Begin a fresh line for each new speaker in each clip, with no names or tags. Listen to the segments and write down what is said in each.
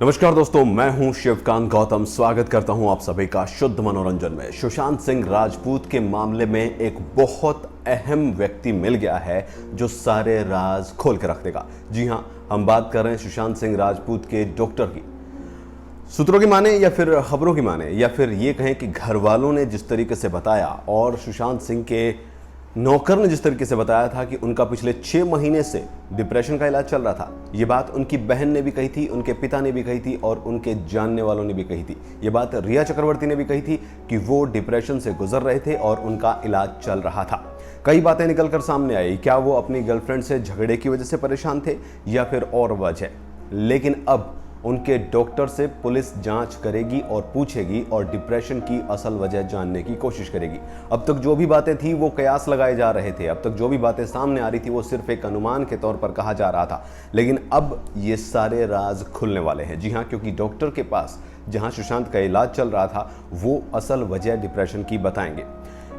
नमस्कार दोस्तों, मैं हूं शिवकांत गौतम। स्वागत करता हूं आप सभी का शुद्ध मनोरंजन में। सुशांत सिंह राजपूत के मामले में एक बहुत अहम व्यक्ति मिल गया है जो सारे राज खोल के रख देगा। जी हां, हम बात कर रहे हैं सुशांत सिंह राजपूत के डॉक्टर की। सूत्रों की माने या फिर खबरों की माने या फिर ये कहें कि घर वालों ने जिस तरीके से बताया और सुशांत सिंह के नौकर ने जिस तरीके से बताया था कि उनका पिछले 6 महीने से डिप्रेशन का इलाज चल रहा था, ये बात उनकी बहन ने भी कही थी, उनके पिता ने भी कही थी और उनके जानने वालों ने भी कही थी। ये बात रिया चक्रवर्ती ने भी कही थी कि वो डिप्रेशन से गुजर रहे थे और उनका इलाज चल रहा था। कई बातें निकलकर सामने आई, क्या वो अपनी गर्लफ्रेंड से झगड़े की वजह से परेशान थे या फिर और वजह। लेकिन अब उनके डॉक्टर से पुलिस जांच करेगी और पूछेगी और डिप्रेशन की असल वजह जानने की कोशिश करेगी। अब तक जो भी बातें थी वो कयास लगाए जा रहे थे, अब तक जो भी बातें सामने आ रही थी वो सिर्फ एक अनुमान के तौर पर कहा जा रहा था। लेकिन अब ये सारे राज खुलने वाले हैं। जी हाँ, क्योंकि डॉक्टर के पास जहां सुशांत का इलाज चल रहा था वो असल वजह डिप्रेशन की बताएंगे।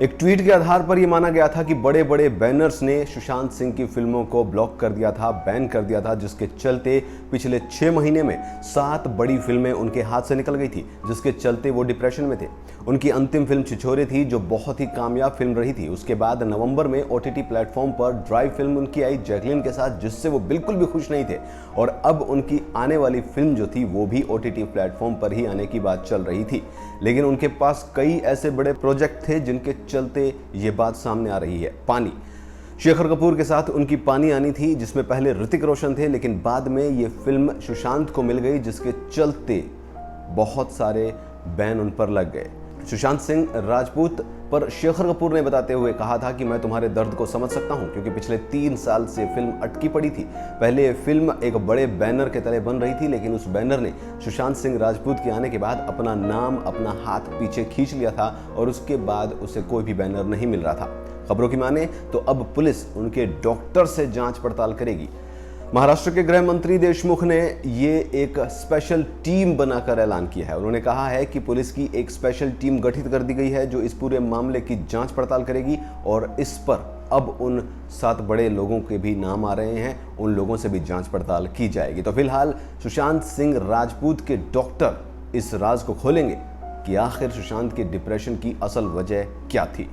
एक ट्वीट के आधार पर यह माना गया था कि बड़े बड़े बैनर्स ने सुशांत सिंह की फिल्मों को ब्लॉक कर दिया था, बैन कर दिया था, जिसके चलते पिछले 6 महीने में 7 बड़ी फिल्में उनके हाथ से निकल गई थी, जिसके चलते वो डिप्रेशन में थे। उनकी अंतिम फिल्म छिछोरे थी जो बहुत ही कामयाब फिल्म रही थी। उसके बाद नवंबर में OTT प्लेटफॉर्म पर ड्राइव फिल्म उनकी आई जैकलीन के साथ, जिससे वो बिल्कुल भी खुश नहीं थे। और अब उनकी आने वाली फिल्म जो थी वो भी OTT प्लेटफॉर्म पर ही आने की बात चल रही थी। लेकिन उनके पास कई ऐसे बड़े प्रोजेक्ट थे जिनके चलते ये बात सामने आ रही है। पानी, शेखर कपूर के साथ उनकी पानी आनी थी, जिसमें पहले ऋतिक रोशन थे, लेकिन बाद में ये फिल्म सुशांत को मिल गई, जिसके चलते बहुत सारे बैन उन पर लग गए। सुशांत सिंह राजपूत पर शेखर कपूर ने बताते हुए कहा था कि मैं तुम्हारे दर्द को समझ सकता हूं, क्योंकि पिछले 3 साल से फिल्म अटकी पड़ी थी। पहले ये फिल्म एक बड़े बैनर के तले बन रही थी, लेकिन उस बैनर ने सुशांत सिंह राजपूत के आने के बाद अपना नाम, अपना हाथ पीछे खींच लिया था और उसके बाद उसे कोई भी बैनर नहीं मिल रहा था। खबरों की माने तो अब पुलिस उनके डॉक्टर से जांच पड़ताल करेगी। महाराष्ट्र के गृह मंत्री देशमुख ने ये एक स्पेशल टीम बनाकर ऐलान किया है। उन्होंने कहा है कि पुलिस की एक स्पेशल टीम गठित कर दी गई है जो इस पूरे मामले की जांच पड़ताल करेगी और इस पर अब उन 7 बड़े लोगों के भी नाम आ रहे हैं, उन लोगों से भी जांच पड़ताल की जाएगी। तो फिलहाल सुशांत सिंह राजपूत के डॉक्टर इस राज को खोलेंगे कि आखिर सुशांत के डिप्रेशन की असल वजह क्या थी।